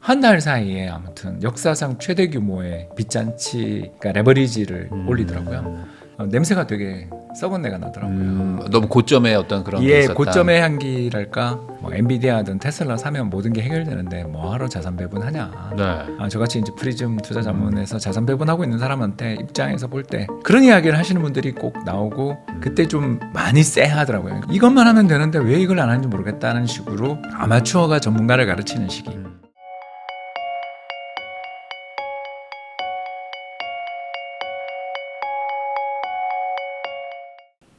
한 달 사이에 아무튼 역사상 최대 규모의 빚잔치, 그러니까 레버리지를 올리더라고요. 냄새가 되게 썩은 내가 나더라고요. 너무 고점의 어떤 그런 게 예, 있었다. 고점의 향기랄까. 뭐 엔비디아든 테슬라 사면 모든 게 해결되는데 뭐하러 자산 배분하냐. 네. 저같이 이제 프리즘 투자 자문에서 자산 배분하고 있는 사람한테 입장에서 볼 때 그런 이야기를 하시는 분들이 꼭 나오고 그때 좀 많이 쎄하더라고요. 이것만 하면 되는데 왜 이걸 안 하는지 모르겠다는 식으로 아마추어가 전문가를 가르치는 시기.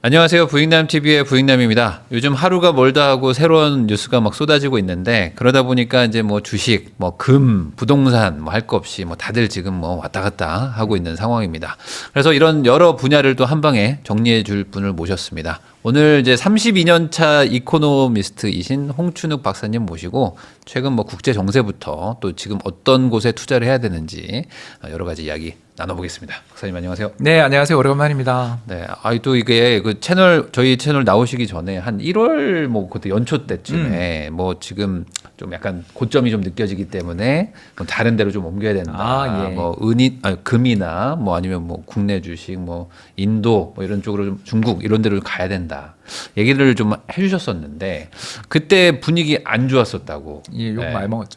안녕하세요. 부익남TV의 부익남입니다. 요즘 하루가 멀다 하고 새로운 뉴스가 막 쏟아지고 있는데 그러다 보니까 이제 뭐 주식, 뭐 금, 부동산 뭐 할 거 없이 뭐 다들 지금 뭐 왔다 갔다 하고 있는 상황입니다. 그래서 이런 여러 분야를 또 한 방에 정리해 줄 분을 모셨습니다. 오늘 이제 32년 차 이코노미스트이신 홍춘욱 박사님 모시고 최근 뭐 국제 정세부터 또 지금 어떤 곳에 투자를 해야 되는지 여러 가지 이야기 나눠보겠습니다. 박사님 안녕하세요. 네, 안녕하세요. 오래간만입니다. 네, 또 이게 그 채널 저희 채널 나오시기 전에 한 1월 뭐 그때 연초 때쯤에 뭐 지금 좀 약간 고점이 좀 느껴지기 때문에 뭐 다른 데로 좀 옮겨야 된다. 예. 뭐 금이나 뭐 아니면 뭐 국내 주식, 뭐 인도 뭐 이런 쪽으로 좀 중국 이런 데로 가야 된다. 얘기를 좀 해주셨었는데 그때 분위기 안 좋았었다고. 예, 욕 네. 많이 먹었죠.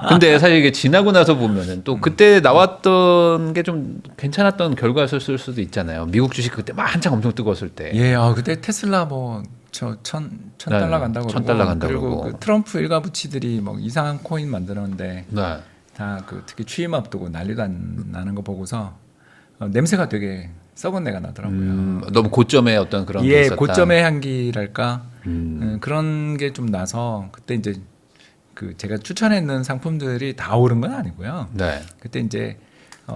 근데 사실 이게 지나고 나서 보면은 또 그때 나왔던 게 좀 괜찮았던 결과였을 수도 있잖아요. 미국 주식 그때 막 한창 엄청 뜨거웠을 때. 예, 그때 테슬라 뭐 저 천 달러 간다고 그러고, $1,000 간다고 그리고 그러고. 그 트럼프 일가부치들이 뭐 이상한 코인 만드는데 네. 다 그 특히 취임 앞두고 난리도 안 나는 거 보고서 냄새가 되게 썩은 내가 나더라고요. 너무 고점의 어떤 그런 게 예, 있었다. 고점의 향기랄까. 그런 게 좀 나서 그때 이제 그 제가 추천했는 상품들이 다 오른 건 아니고요. 네. 그때 이제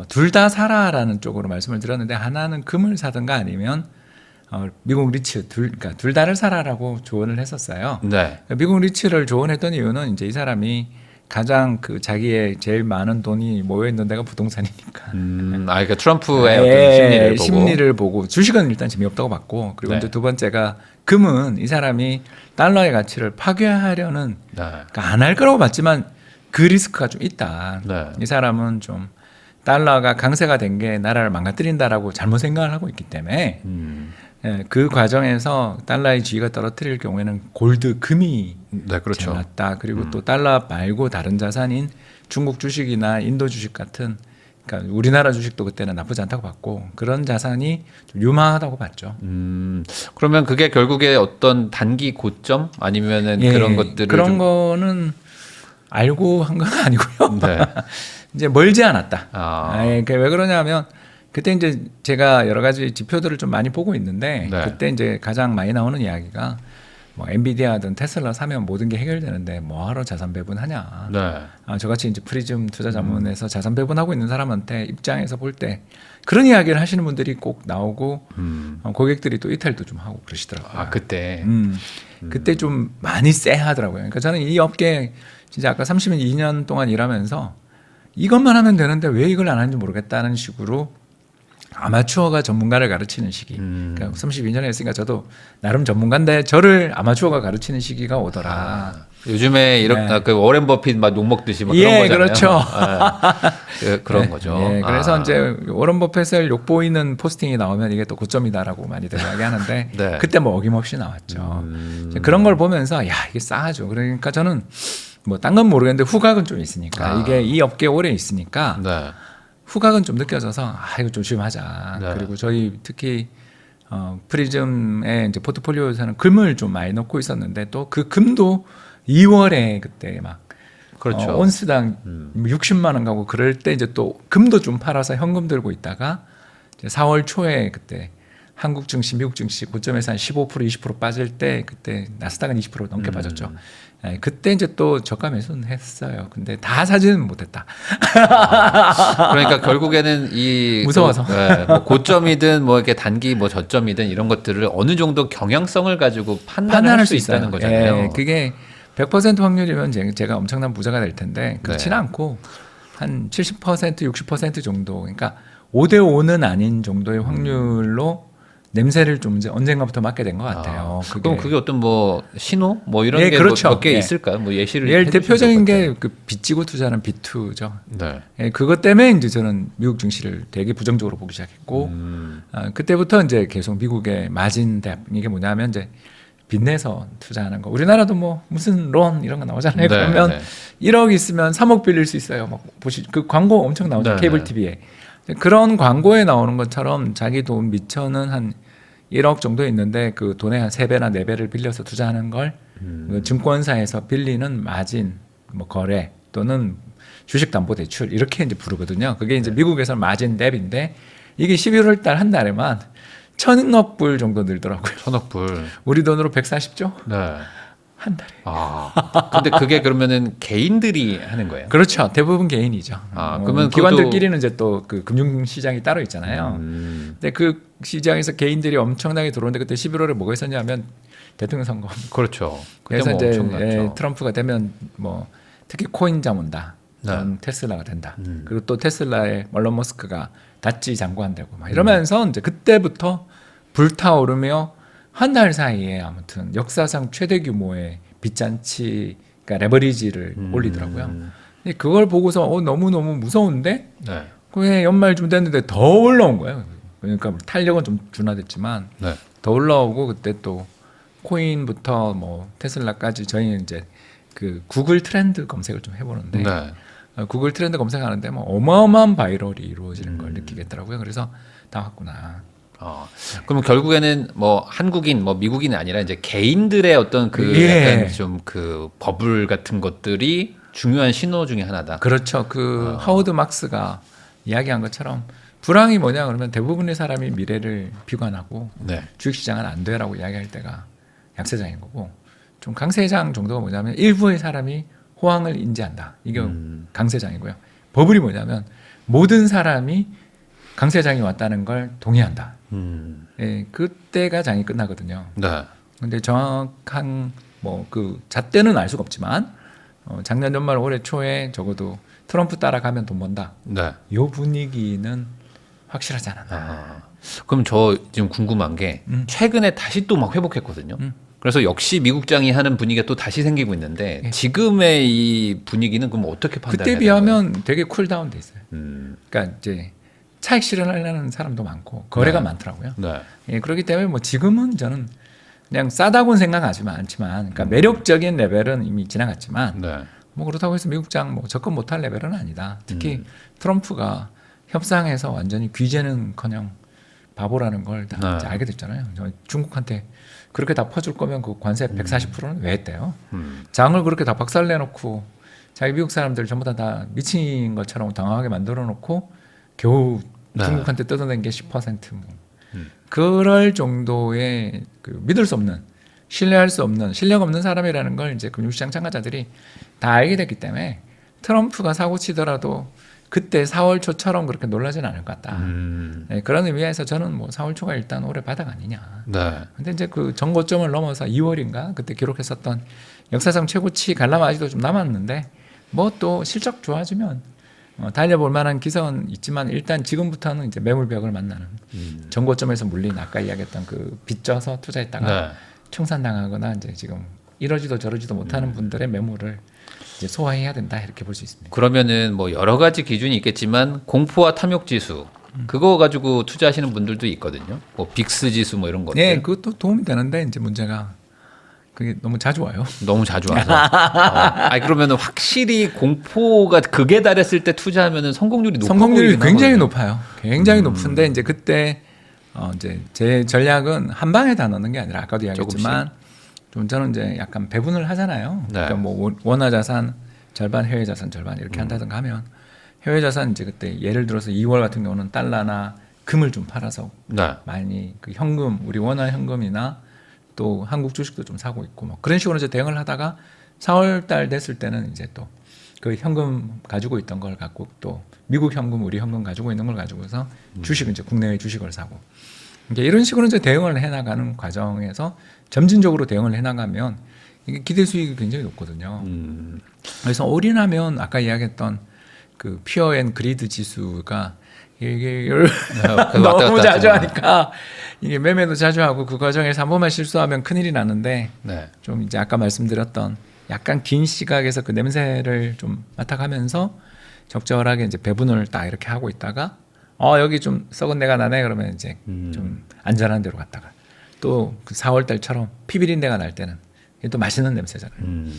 둘 다 사라라는 쪽으로 말씀을 드렸는데 하나는 금을 사든가 아니면 미국 리츠 그러니까 둘 다를 사라라고 조언을 했었어요. 네. 그러니까 미국 리츠를 조언했던 이유는 이제 이 사람이 가장 그 자기의 제일 많은 돈이 모여 있는 데가 부동산이니까. 그러니까 트럼프의 어떤 심리를 보고 주식은 일단 재미없다고 봤고 그리고 네. 이제 두 번째가 금은 이 사람이 달러의 가치를 파괴하려는 네. 그러니까 안 할 거라고 봤지만 그 리스크가 좀 있다. 네. 이 사람은 좀 달러가 강세가 된 게 나라를 망가뜨린다라고 잘못 생각을 하고 있기 때문에 그 과정에서 달러의 지위가 떨어뜨릴 경우에는 골드, 금이 네, 그렇죠. 제일 낫다. 그리고 또 달러 말고 다른 자산인 중국 주식이나 인도 주식 같은 그러니까 우리나라 주식도 그때는 나쁘지 않다고 봤고 그런 자산이 좀 유망하다고 봤죠. 그러면 그게 결국에 어떤 단기 고점 아니면은 그런 것들을 그런 거는 알고 한 건 아니고요. 네. 이제 멀지 않았다. 아. 왜 그러냐면 그때 이제 제가 여러 가지 지표들을 좀 많이 보고 있는데 네. 그때 이제 가장 많이 나오는 이야기가 뭐 엔비디아든 테슬라 사면 모든 게 해결되는데 뭐하러 자산 배분하냐. 네. 저같이 이제 프리즘 투자 자문에서 자산 배분하고 있는 사람한테 입장에서 볼 때 그런 이야기를 하시는 분들이 꼭 나오고 고객들이 또 이탈도 좀 하고 그러시더라고요. 그때. 그때 좀 많이 쎄하더라고요. 그러니까 저는 이 업계 진짜 아까 32년 동안 일하면서 이것만 하면 되는데 왜 이걸 안 하는지 모르겠다는 식으로 아마추어가 전문가를 가르치는 시기. 그러니까 32년에 했으니까 저도 나름 전문가인데 저를 아마추어가 가르치는 시기가 오더라. 요즘에 이렇게 네. 그 워렌 버핏 막 욕 먹듯이 막 예, 그런 거잖아요. 그렇죠. 그런 네, 거죠. 예, 그래서 이제 워런 버핏을 욕보이는 포스팅이 나오면 이게 또 고점이다라고 많이들 이야기하는데 네. 그때 뭐 어김없이 나왔죠. 그런 걸 보면서 야 이게 싸하죠. 그러니까 저는 뭐 딴 건 모르겠는데 후각은 좀 있으니까 이게 이 업계에 오래 있으니까 네. 후각은 좀 느껴져서 이거 조심하자. 네. 그리고 저희 특히 프리즘의 이제 포트폴리오에서는 금을 좀 많이 넣고 있었는데 또 그 금도 2월에 그때 막 그렇죠. 온스당 60만 원 가고 그럴 때 이제 또 금도 좀 팔아서 현금 들고 있다가 이제 4월 초에 그때 한국 증시, 미국 증시 고점에서 한 15% 20% 빠질 때 그때 나스닥은 20% 넘게 빠졌죠. 그때 이제 또 저가 매수는 했어요. 근데 다 사지는 못했다. 그러니까 결국에는 이 무서워서. 뭐 고점이든 뭐 이렇게 단기 뭐 저점이든 이런 것들을 어느 정도 경향성을 가지고 판단할 수 있다는 있어요. 거잖아요. 예, 그게 100% 확률이면 제가 엄청난 부자가 될 텐데 그렇지는 않고 한 70% 60% 정도 그러니까 5대 5는 아닌 정도의 확률로 냄새를 좀 이제 언젠가부터 맡게 된 것 같아요. 그럼 그게 어떤 뭐 신호 뭐 이런 예, 게 그렇죠. 몇 개 예. 있을까요? 뭐 예시를 예를 해주시면 대표적인 좋을 것 게 그 빚지고 투자하는 B2죠. 같아요. 네. 예, 그것 때문에 이제 저는 미국 증시를 되게 부정적으로 보기 시작했고 그때부터 이제 계속 미국의 마진 뎁 이게 뭐냐면 이제 빚내서 투자하는 거. 우리나라도 뭐 무슨 론 이런 거 나오잖아요. 네, 그러면 네. 1억 있으면 3억 빌릴 수 있어요. 막 보시 그 광고 엄청 나오죠. 네, 케이블 네. TV에. 그런 광고에 나오는 것처럼 자기 돈 미처는 한 1억 정도 있는데 그 돈의 한 3배나 4배를 빌려서 투자하는 걸 그 증권사에서 빌리는 마진 뭐 거래 또는 주식담보대출 이렇게 이제 부르거든요. 그게 이제 미국에서는 마진 뎁인데 이게 11월 달 한 달에만 1,000억 불 정도 늘더라고요. 1,000억 불. 우리 돈으로 140조 네. 한 달에. 근데 그게 그러면은 개인들이 하는 거예요? 그렇죠. 대부분 개인이죠. 그러면 기관들끼리는 이제 또 그 금융시장이 따로 있잖아요. 음. 근데 그 시장에서 개인들이 엄청나게 들어오는데 그때 11월에 뭐가 있었냐면 대통령 선거. 그렇죠. 그때 그래서 뭐 이제 엄청났죠. 트럼프가 되면 뭐 특히 코인잠 온다. 네. 전 테슬라가 된다. 그리고 또 테슬라의 멀론 머스크가 닷지 장구한다고 막 이러면서 이제 그때부터 불타오르며 한 달 사이에 아무튼 역사상 최대 규모의 빚잔치, 그러니까 레버리지를 올리더라고요. 근데 그걸 보고서 너무 무서운데 네. 그해 연말쯤 됐는데 더 올라온 거예요. 그러니까 탄력은 좀 둔화됐지만 네. 더 올라오고 그때 또 코인부터 뭐 테슬라까지 저희는 이제 그 구글 트렌드 검색을 좀 해보는데 네. 구글 트렌드 검색하는데 뭐 어마어마한 바이럴이 이루어지는 걸 느끼겠더라고요. 그래서 다 왔구나. 그럼 결국에는 뭐 한국인, 뭐 미국인이 아니라 이제 개인들의 어떤 그 예. 약간 좀 그 버블 같은 것들이 중요한 신호 중에 하나다. 그렇죠. 그 하워드 막스가 이야기한 것처럼 불황이 뭐냐 그러면 대부분의 사람이 미래를 비관하고 네. 주식시장은 안 돼라고 이야기할 때가 약세장인 거고 좀 강세장 정도가 뭐냐면 일부의 사람이 호황을 인지한다. 이게 강세장이고요. 버블이 뭐냐면 모든 사람이 강세장이 왔다는 걸 동의한다. 예, 그때가 장이 끝나거든요. 네. 근데 정확한 뭐 그 잣대는 알 수가 없지만 작년 연말 올해 초에 적어도 트럼프 따라가면 돈 번다. 네. 요 분위기는 확실하지 않았나. 그럼 저 지금 궁금한 게 최근에 다시 또 막 회복했거든요. 그래서 역시 미국장이 하는 분위기가 또 다시 생기고 있는데 지금의 이 분위기는 그럼 어떻게 판단해야 그때 되는 비하면 되게 쿨다운 돼 있어요. 거예요? 그러니까 이제 차익 실현하려는 사람도 많고 거래가 네. 많더라고요. 네. 예, 그렇기 때문에 뭐 지금은 저는 그냥 싸다고는 생각하지 않지만, 그러니까 매력적인 레벨은 이미 지나갔지만, 네. 뭐 그렇다고 해서 미국장 뭐 접근 못할 레벨은 아니다. 특히 트럼프가 협상에서 완전히 규제는커녕 바보라는 걸 다 네. 이제 알게 됐잖아요. 중국한테 그렇게 다 퍼줄 거면 그 관세 140%는 왜 했대요? 장을 그렇게 다 박살내놓고 자기 미국 사람들 전부 다 미친 것처럼 당황하게 만들어놓고 겨우 네. 중국한테 뜯어낸 게 10% 뭐. 그럴 정도의 그 믿을 수 없는, 신뢰할 수 없는, 실력 없는 사람이라는 걸 이제 금융시장 참가자들이 다 알게 됐기 때문에 트럼프가 사고 치더라도 그때 4월 초처럼 그렇게 놀라지는 않을 것 같다. 네, 그런 의미에서 저는 뭐 4월 초가 일단 올해 바닥 아니냐. 네. 근데 이제 그 전고점을 넘어서 2월인가 그때 기록했었던 역사상 최고치 관람 아직도 좀 남았는데 뭐 또 실적 좋아지면 달려볼 만한 기세는 있지만 일단 지금부터는 이제 매물벽을 만나는 전고점에서 물린 아까 이야기했던 그 빚져서 투자했다가 네. 청산당하거나 이제 지금 이러지도 저러지도 못하는 분들의 매물을 이제 소화해야 된다 이렇게 볼 수 있습니다. 그러면은 뭐 여러 가지 기준이 있겠지만 공포와 탐욕 지수 그거 가지고 투자하시는 분들도 있거든요. 뭐 빅스 지수 뭐 이런 것들. 네, 그것도 도움이 되는데 이제 문제가 그게 너무 자주 와요. 너무 자주 와서. 아니 그러면은 확실히 공포가 극에 달했을 때 투자하면은 성공률이 높아 성공률이 보이긴 굉장히 하거든요. 높아요. 굉장히 높은데 이제 그때 이제 제 전략은 한 방에 다 넣는 게 아니라 아까도 이야기했지만 좀 저는 이제 약간 배분을 하잖아요. 네. 그러니까 뭐 원화 자산 절반, 해외 자산 절반 이렇게 한다든가 하면 해외 자산 이제 그때 예를 들어서 2월 같은 경우는 달러나 금을 좀 팔아서 네. 많이 그 현금, 우리 원화 현금이나 또 한국 주식도 좀 사고 있고 뭐 그런 식으로 이제 대응을 하다가 4월 달 됐을 때는 이제 또 그 현금 가지고 있던 걸 갖고 또 미국 현금, 우리 현금 가지고 있는 걸 가지고서 주식 이제 국내의 주식을 사고 이제 이런 식으로 이제 대응을 해나가는 과정에서 점진적으로 대응을 해나가면 이게 기대 수익이 굉장히 높거든요. 그래서 올인하면 아까 이야기했던 그 피어 앤 그리드 지수가 이게 왔다 너무 갔다 자주 하지만. 하니까 이게 매매도 자주 하고 그 과정에서 한 번만 실수하면 큰일이 나는데 네. 좀 이제 아까 말씀드렸던 약간 긴 시각에서 그 냄새를 좀 맡아가면서 적절하게 이제 배분을 딱 이렇게 하고 있다가 여기 좀 썩은 내가 나네 그러면 이제 좀 안전한 데로 갔다가 또 그 4월 달처럼 피비린내가 날 때는 이게 또 맛있는 냄새잖아요.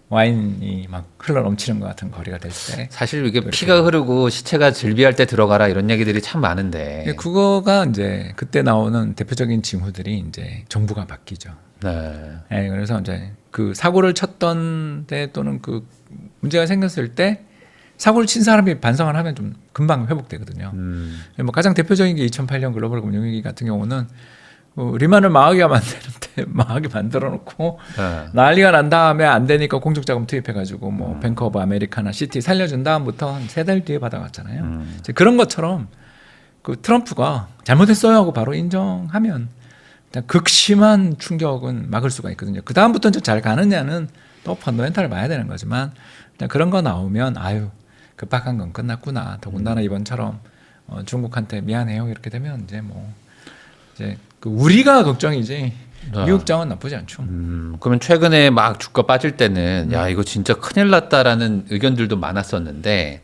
와인이 막 흘러 넘치는 것 같은 거리가 될 때. 사실 이게 피가 흐르고 시체가 즐비할 때 들어가라 이런 얘기들이 참 많은데. 그거가 이제 그때 나오는 대표적인 징후들이 이제 정부가 바뀌죠. 네. 네, 그래서 이제 그 사고를 쳤던 때 또는 그 문제가 생겼을 때 사고를 친 사람이 반성을 하면 좀 금방 회복되거든요. 뭐 가장 대표적인 게 2008년 글로벌 금융위기 같은 경우는 리만을 망하게 만드는데 망하게 만들어 놓고 네. 난리가 난 다음에 안 되니까 공적자금 투입해가지고 뭐 뱅크 오브 아메리카나 시티 살려준 다음부터 한 3달 뒤에 받아갔잖아요. 이제 그런 것처럼 그 트럼프가 잘못했어요 하고 바로 인정하면 일단 극심한 충격은 막을 수가 있거든요. 그 다음부터는 잘 가느냐는 또 펀더멘탈을 봐야 되는 거지만 일단 그런 거 나오면 아유 급박한 건 끝났구나. 더군다나 이번처럼 중국한테 미안해요 이렇게 되면 이제 뭐 이제 그 우리가 걱정이지 미국장은 나쁘지 않죠. 그러면 최근에 막 주가 빠질 때는 야 이거 진짜 큰일 났다라는 의견들도 많았었는데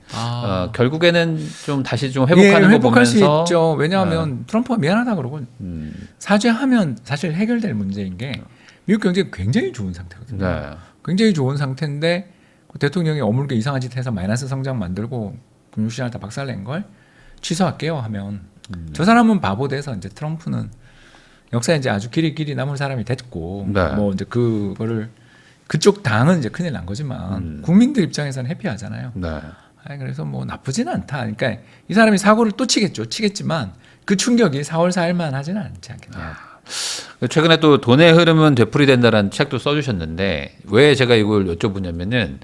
결국에는 좀 다시 좀 회복하는 거 회복할 수 보면서 있죠. 왜냐하면 트럼프가 미안하다 그러고 사죄하면 사실 해결될 문제인 게 미국 경제가 굉장히 좋은 상태거든요. 네. 굉장히 좋은 상태인데 그 대통령이 어물게 이상한 짓 해서 마이너스 성장 만들고 금융시장을 다 박살낸 걸 취소할게요 하면 저 사람은 바보 돼서 이제 트럼프는 역사에 이제 아주 길이 남은 사람이 됐고 네. 뭐 이제 그거를 그쪽 당은 이제 큰일 난 거지만 국민들 입장에서는 해피하잖아요. 네. 그래서 뭐 나쁘지는 않다. 그러니까 이 사람이 사고를 또 치겠지만 그 충격이 4월 4일만 하지는 않지 않겠냐. 최근에 또 돈의 흐름은 되풀이된다라는 책도 써주셨는데 왜 제가 이걸 여쭤보냐면은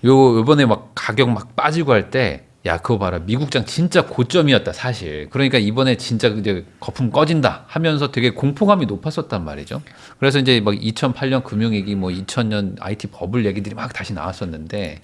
요번에 막 가격 막 빠지고 할 때 야 그거 봐라 미국장 진짜 고점이었다 사실. 그러니까 이번에 진짜 이제 거품 꺼진다 하면서 되게 공포감이 높았었단 말이죠. 그래서 이제 막 2008년 금융위기 뭐 2000년 IT 버블 얘기들이 막 다시 나왔었는데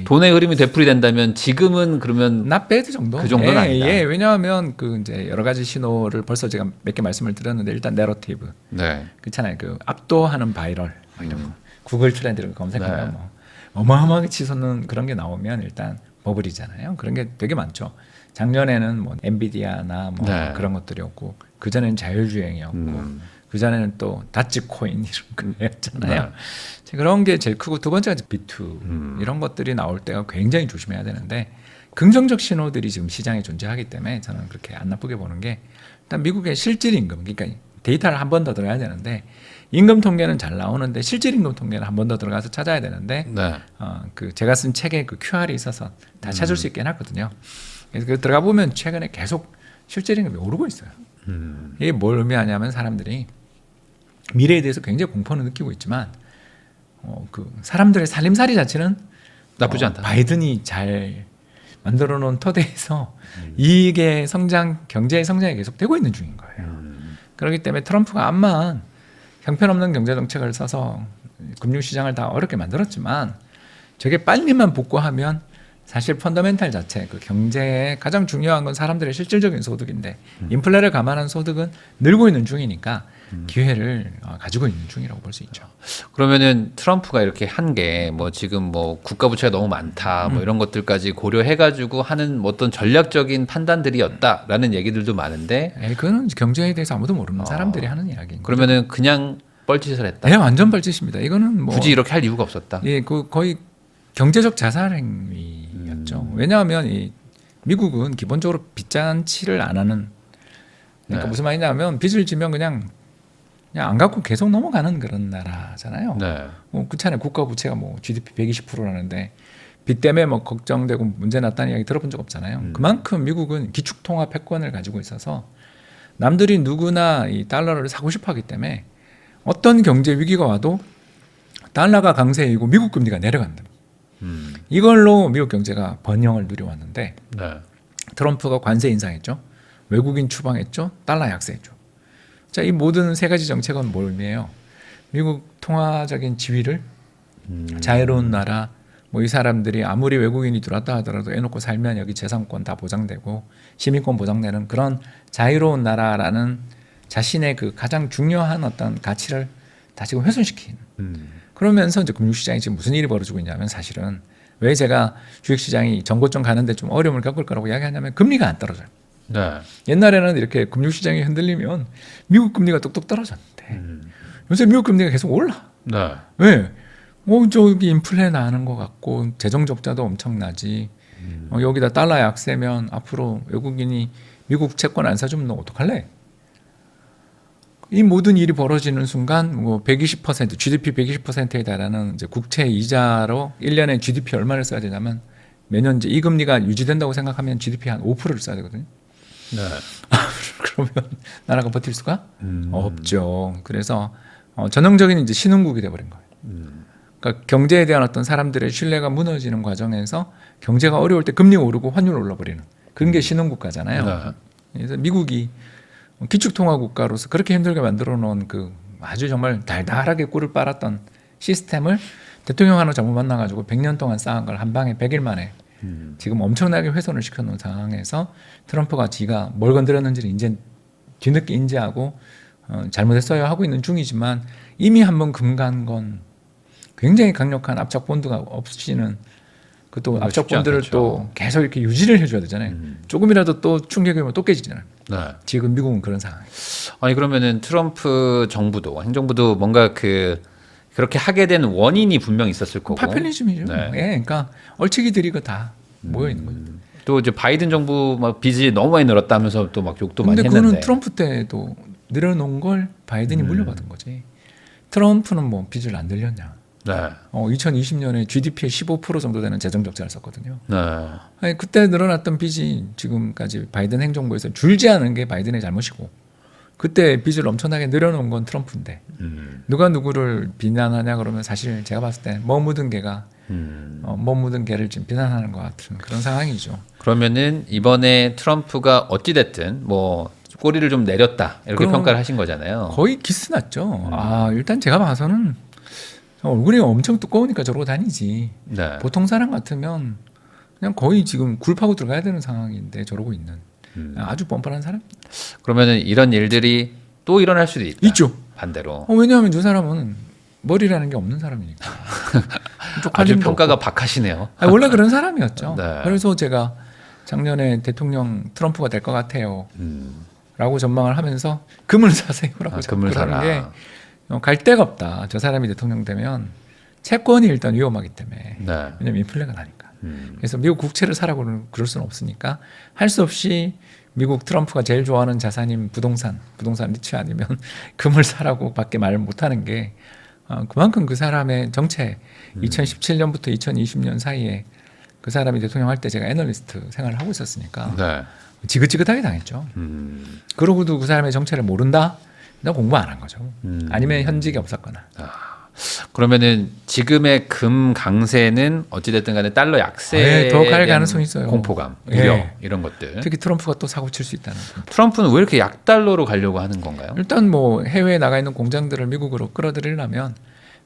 돈의 흐름이 되풀이된다면 지금은 그러면 not bad 정도. 그 정도는 아니다. 왜냐하면 그 이제 여러 가지 신호를 벌써 제가 몇 개 말씀을 드렸는데 일단 내러티브. 네. 그렇잖아요. 그 압도하는 바이럴 이런 거. 구글 트렌드를 검색하면 네. 뭐 어마어마하게 치솟는 그런 게 나오면 일단 버블이잖아요. 그런 게 되게 많죠. 작년에는 뭐 엔비디아나 뭐 네. 그런 것들이었고 그 전에는 자율주행이었고 그 전에는 또 다츠코인 이런 거였잖아요. 그런 게 제일 크고 두 번째가 비투 이런 것들이 나올 때가 굉장히 조심해야 되는데 긍정적 신호들이 지금 시장에 존재하기 때문에 저는 그렇게 안 나쁘게 보는 게 일단 미국의 실질 임금, 그러니까 데이터를 한 번 더 들어가야 되는데 임금 통계는 잘 나오는데 실질 임금 통계는 한 번 더 들어가서 찾아야 되는데 네. 그 제가 쓴 책에 그 QR이 있어서 다 찾을 수 있게 해놨거든요. 그래서 그 들어가 보면 최근에 계속 실질 임금이 오르고 있어요. 이게 뭘 의미하냐면 사람들이 미래에 대해서 굉장히 공포는 느끼고 있지만 그 사람들의 살림살이 자체는 나쁘지 않다. 바이든이 잘 만들어 놓은 토대에서 이익의 성장, 경제의 성장이 계속 되고 있는 중인 거예요. 그렇기 때문에 트럼프가 암만 형편없는 경제 정책을 써서 금융시장을 다 어렵게 만들었지만 저게 빨리만 복구하면 사실 펀더멘탈 자체 그 경제에 가장 중요한 건 사람들의 실질적인 소득인데 인플레를 감안한 소득은 늘고 있는 중이니까 기회를 가지고 있는 중이라고 볼 수 있죠. 그러면은 트럼프가 이렇게 한 게 뭐 지금 뭐 국가 부채가 너무 많다 뭐 이런 것들까지 고려해가지고 하는 뭐 어떤 전략적인 판단들이었다라는 얘기들도 많은데 그거는 경제에 대해서 아무도 모르는 사람들이 하는 이야기인 거죠. 그러면 그냥 뻘짓을 했다. 네, 완전 뻘짓입니다. 이거는 뭐 굳이 이렇게 할 이유가 없었다. 그 거의 경제적 자살 행위였죠. 왜냐하면 이 미국은 기본적으로 빚잔치를 안 하는. 그러니까 무슨 말이냐면 빚을 지면 그냥 안 갚고 계속 넘어가는 그런 나라잖아요. 네. 그렇잖아요. 국가 부채가 뭐 GDP 120%라는데 빚 때문에 뭐 걱정되고 문제 났다는 이야기 들어본 적 없잖아요. 그만큼 미국은 기축통화 패권을 가지고 있어서 남들이 누구나 이 달러를 사고 싶어하기 때문에 어떤 경제 위기가 와도 달러가 강세이고 미국 금리가 내려간다. 이걸로 미국 경제가 번영을 누려왔는데 네. 트럼프가 관세 인상했죠. 외국인 추방했죠. 달러 약세했죠. 자, 이 모든 세 가지 정책은 뭘 의미해요? 미국 통화적인 지위를 자유로운 나라, 뭐 이 사람들이 아무리 외국인이 들어왔다 하더라도 해놓고 살면 여기 재산권 다 보장되고 시민권 보장되는 그런 자유로운 나라라는 자신의 그 가장 중요한 어떤 가치를 다 지금 훼손시킨. 그러면서 이제 금융시장이 지금 무슨 일이 벌어지고 있냐면 사실은 왜 제가 주식시장이 전고점 가는데 좀 어려움을 겪을 거라고 이야기하냐면 금리가 안 떨어져요. 네. 옛날에는 이렇게 금융시장이 흔들리면 미국 금리가 뚝뚝 떨어졌는데 요새 미국 금리가 계속 올라. 네. 왜? 저기 인플레 나는 것 같고 재정 적자도 엄청나지. 여기다 달러 약세면 앞으로 외국인이 미국 채권 안 사주면 너 어떡할래? 이 모든 일이 벌어지는 순간 뭐 120% GDP 120%에 달하는 이제 국채 이자로 1년에 GDP 얼마를 써야 되냐면 매년 이제 이 금리가 유지된다고 생각하면 GDP 한 5%를 써야 되거든요. 네. 그러면 나라가 버틸 수가 없죠. 그래서 전형적인 이제 신흥국이 돼버린 거예요. 그러니까 경제에 대한 어떤 사람들의 신뢰가 무너지는 과정에서 경제가 어려울 때 금리가 오르고 환율 올라버리는 그런 게 신흥국가잖아요. 네. 그래서 미국이 기축통화국가로서 그렇게 힘들게 만들어 놓은 그 아주 정말 달달하게 꿀을 빨았던 시스템을 대통령 하나 잘못 만나가지고 100년 동안 쌓은 걸 한 방에 100일 만에 지금 엄청나게 훼손을 시켜놓은 상황에서 트럼프가 지가 뭘 건드렸는지를 이제 뒤늦게 인지하고 잘못했어요 하고 있는 중이지만 이미 한번 금간 건 굉장히 강력한 압착 본드가 없이는 그또 압착 본드를 또 계속 이렇게 유지를 해줘야 되잖아요. 조금이라도 또 충격이 오면 또 깨지잖아요. 네. 지금 미국은 그런 상황이에요. 아니 그러면은 트럼프 정부도 행정부도 뭔가 그렇게 하게 된 원인이 분명 있었을 거고. 파퓰리즘이죠. 네. 예, 그러니까 얼치기들이 그 다 모여 있는 거죠. 또 이제 바이든 정부 막 빚이 너무 많이 늘었다면서 또 막 욕도 많이 근데 했는데. 그거는 트럼프 때도 늘어놓은 걸 바이든이 물려받은 거지. 트럼프는 뭐 빚을 안 늘렸냐. 네. 2020년에 GDP의 15% 정도 되는 재정 적자를 썼거든요. 네. 아니, 그때 늘어났던 빚이 지금까지 바이든 행정부에서 줄지 않은 게 바이든의 잘못이고 그때 빚을 엄청나게 늘어놓은 건 트럼프인데 누가 누구를 비난하냐 그러면 사실 제가 봤을 때 묻은 개가 묻은 개를 지금 비난하는 것 같은 그런 상황이죠. 그러면은 이번에 트럼프가 어찌 됐든 뭐 꼬리를 좀 내렸다 이렇게 평가를 하신 거잖아요. 거의 기스났죠. 일단 제가 봐서는 얼굴이 엄청 두꺼우니까 저러고 다니지. 네. 보통 사람 같으면 그냥 거의 지금 굴 파고 들어가야 되는 상황인데 저러고 있는 아주 뻔뻔한 사람. 그러면은 이런 일들이 또 일어날 수도 있다. 있죠. 반대로. 왜냐하면 저 사람은 머리라는 게 없는 사람이니까. 아주 평가가 박하시네요. 원래 그런 사람이었죠. 네. 그래서 제가 작년에 대통령 트럼프가 될 것 같아요. 라고 전망을 하면서 금을 사세요라고 금을 사라. 게 갈 데가 없다. 저 사람이 대통령 되면 채권이 일단 위험하기 때문에. 네. 왜냐면 인플레가 나니까. 그래서 미국 국채를 사라고 그럴 수는 없으니까 할 수 없이 미국 트럼프가 제일 좋아하는 자산인 부동산 리츠 아니면 금을 사라고 밖에 말을 못하는 게 그만큼 그 사람의 정책 2017년부터 2020년 사이에 그 사람이 대통령 할 때 제가 애널리스트 생활을 하고 있었으니까 네. 지긋지긋하게 당했죠. 그러고도 그 사람의 정체를 모른다? 나 공부 안 한 거죠. 아니면 현직이 없었거나. 그러면은 지금의 금 강세는 어찌됐든 간에 달러 약세에 더 갈 대한 가능성이 있어요. 공포감, 예. 우려 이런 것들. 특히 트럼프가 또 사고 칠 수 있다는. 트럼프는 왜 이렇게 약달러로 가려고 하는 건가요? 일단 뭐 해외에 나가 있는 공장들을 미국으로 끌어들이려면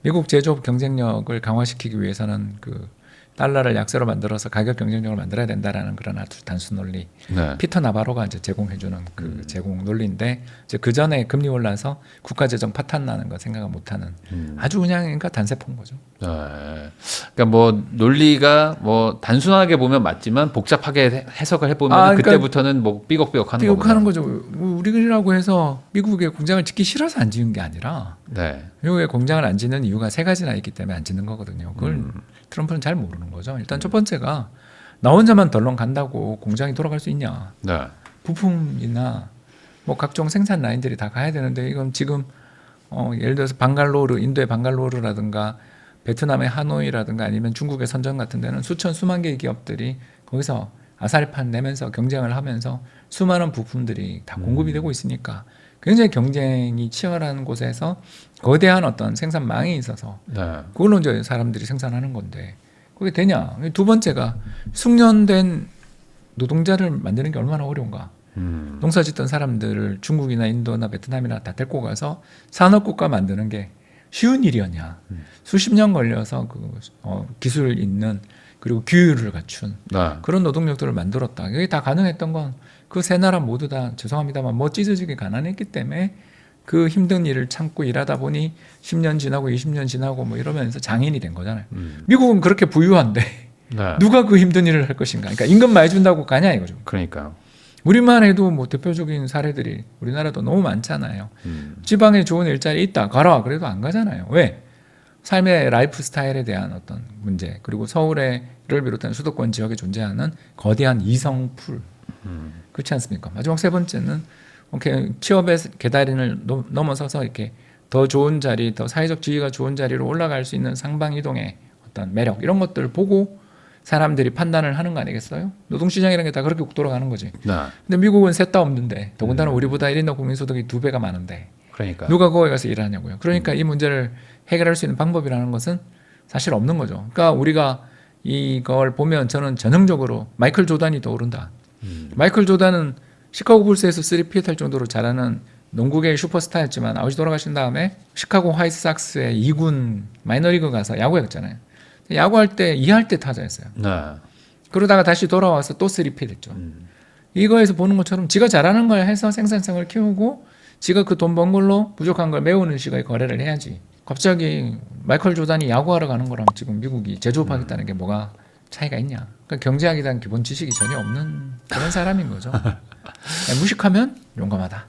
미국 제조업 경쟁력을 강화시키기 위해서는 그 달러를 약세로 만들어서 가격 경쟁력을 만들어야 된다라는 그런 아주 단순 논리. 네. 피터 나바로가 이제 제공해주는 그 제공 논리인데 이제 그 전에 금리 올라서 국가 재정 파탄 나는 거 생각을 못하는 아주 그냥 그러니까 단세포인 거죠. 네. 그러니까 뭐 논리가 뭐 단순하게 보면 맞지만 복잡하게 해석을 해보면 그러니까 그때부터는 뭐 삐걱삐걱하는 거군요. 삐걱하는 거죠. 우리라고 해서 미국의 공장을 짓기 싫어서 안 지은 게 아니라 네. 미국의 공장을 안 짓는 이유가 세 가지나 있기 때문에 안 짓는 거거든요. 그걸 트럼프는 잘 모르는 거죠. 일단 첫 번째가 나 혼자만 덜렁 간다고 공장이 돌아갈 수 있냐. 네. 부품이나 뭐 각종 생산 라인들이 다 가야 되는데 이건 지금 예를 들어서 방갈로르, 인도의 방갈로르라든가 베트남의 하노이라든가 아니면 중국의 선전 같은 데는 수만 개의 기업들이 거기서 아사리판 내면서 경쟁을 하면서 수많은 부품들이 다 공급이 되고 있으니까 굉장히 경쟁이 치열한 곳에서 거대한 어떤 생산망이 있어서 네. 그걸로 이제 사람들이 생산하는 건데 그게 되냐? 두 번째가 숙련된 노동자를 만드는 게 얼마나 어려운가? 농사 짓던 사람들을 중국이나 인도나 베트남이나 다 데리고 가서 산업국가 만드는 게 쉬운 일이었냐? 수십 년 걸려서 기술 있는 그리고 규율을 갖춘 네. 그런 노동력들을 만들었다. 이게 다 가능했던 건 그 세 나라 모두 다 죄송합니다만 뭐 찢어지게 가난했기 때문에 그 힘든 일을 참고 일하다 보니 10년 지나고 20년 지나고 뭐 이러면서 장인이 된 거잖아요. 미국은 그렇게 부유한데 네. 누가 그 힘든 일을 할 것인가? 그러니까 임금 많이 준다고 가냐 이거죠. 그러니까요. 우리만 해도 뭐 대표적인 사례들이 우리나라도 너무 많잖아요. 지방에 좋은 일자리 있다 가라 그래도 안 가잖아요. 왜? 삶의 라이프 스타일에 대한 어떤 문제 그리고 서울을 비롯한 수도권 지역에 존재하는 거대한 이성풀 그렇지 않습니까? 마지막 세 번째는 취업의 계단을 넘어서서 이렇게 더 좋은 자리, 더 사회적 지위가 좋은 자리로 올라갈 수 있는 상방 이동의 어떤 매력 이런 것들을 보고 사람들이 판단을 하는 거 아니겠어요? 노동시장이라는 게 다 그렇게 돌아가는 거지. 네. 근데 미국은 셋 다 없는데 더군다나 우리보다 1인당 국민소득이 2배가 많은데 그러니까. 누가 거기 가서 일하냐고요. 그러니까 이 문제를 해결할 수 있는 방법이라는 것은 사실 없는 거죠. 그러니까 우리가 이걸 보면 저는 전형적으로 마이클 조단이 떠오른다. 마이클 조단은 시카고 불스에서 3피트 할 정도로 잘하는 농구계의 슈퍼스타였지만 아버지 돌아가신 다음에 시카고 화이트삭스의 2군 마이너리그 가서 야구했잖아요. 야구할 때 2할 때 타자였어요. 네. 그러다가 다시 돌아와서 또 3피트 했죠. 이거에서 보는 것처럼 지가 잘하는 걸 해서 생산성을 키우고 지가 그 돈 번 걸로 부족한 걸 메우는 식의 거래를 해야지. 갑자기 마이클 조단이 야구하러 가는 거랑 지금 미국이 제조업하겠다는 게 뭐가 차이가 있냐. 그러니까 경제학에 대한 기본 지식이 전혀 없는 그런 사람인 거죠. 무식하면 용감하다.